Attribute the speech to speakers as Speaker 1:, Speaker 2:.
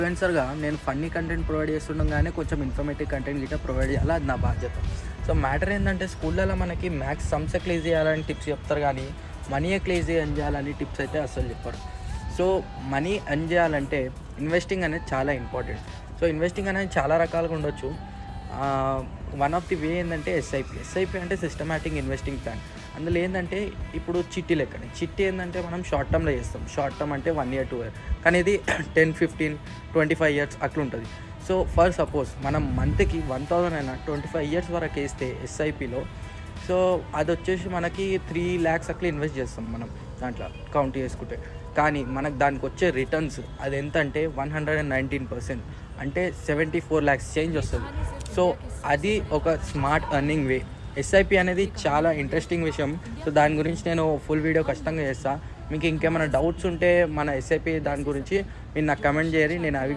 Speaker 1: ఇన్ఫ్లుయెన్సర్‌గా నేను funny content provide చేస్తుండగానే కొంచెం informative content గిట్ట ప్రొవైడ్ చేయాలి. అది నా బాధ్యత. సో, మ్యాటర్ ఏందంటే స్కూళ్ళలో మనకి మ్యాథ్స్ సమ్స్ ఎట్లా ఈజీ చేయాలని టిప్స్ చెప్తారు గానీ, మనీ ఎట్లా ఈజీ ఎర్న్ చేయాలని టిప్స్ అయితే అస్సలు చెప్పరు. సో, మనీ ఎర్న్ చేయాలంటే ఇన్వెస్టింగ్ అనేది చాలా ఇంపార్టెంట్. సో, ఇన్వెస్టింగ్ అనేది చాలా రకాలుగా ఉండొచ్చు. వన్ ఆఫ్ ది వే ఏందంటే ఎస్ఐపి. ఎస్ఐపి అంటే సిస్టమాటిక్ ఇన్వెస్టింగ్ ప్లాన్. అందులో ఏందంటే ఇప్పుడు చిట్టి లెక్కనే. చిట్టి ఏందంటే మనం షార్ట్ టర్మ్‌లో చేస్తాం. షార్ట్ టర్మ్ అంటే 1 ఇయర్, 2 ఇయర్. కానీ ఇది 10, 15, 25 ఇయర్స్ అట్లుంటది. సో, ఫర్ సపోజ్ మనం మంత్‌కి 1000 అయినా 25 ఇయర్స్ వరకు ఏస్తే ఎస్ఐపిలో, సో, అదొచ్చేసి మనకి 3,00,000 అట్లా ఇన్వెస్ట్ చేస్తాం మనం దాంట్లో కౌంట్ చేసుకుంటే. కానీ మనకు దానికొచ్చే రిటర్న్స్ అదెంతంటే 119%, అంటే 74,00,000 చేంజ్ వస్తది. సో, అది ఒక స్మార్ట్ ఎర్నింగ్ వే. ఎస్ఐపి అనేది చాలా ఇంట్రెస్టింగ్ విషయం. సో, దాని గురించి నేను ఫుల్ వీడియో ఖచ్చితంగా చేస్తా. మీకు ఇంకేమైనా డౌట్స్ ఉంటే మన ఎస్ఐపి దాని గురించి మీరు నాకు కమెంట్ చేయరి. నేను అవి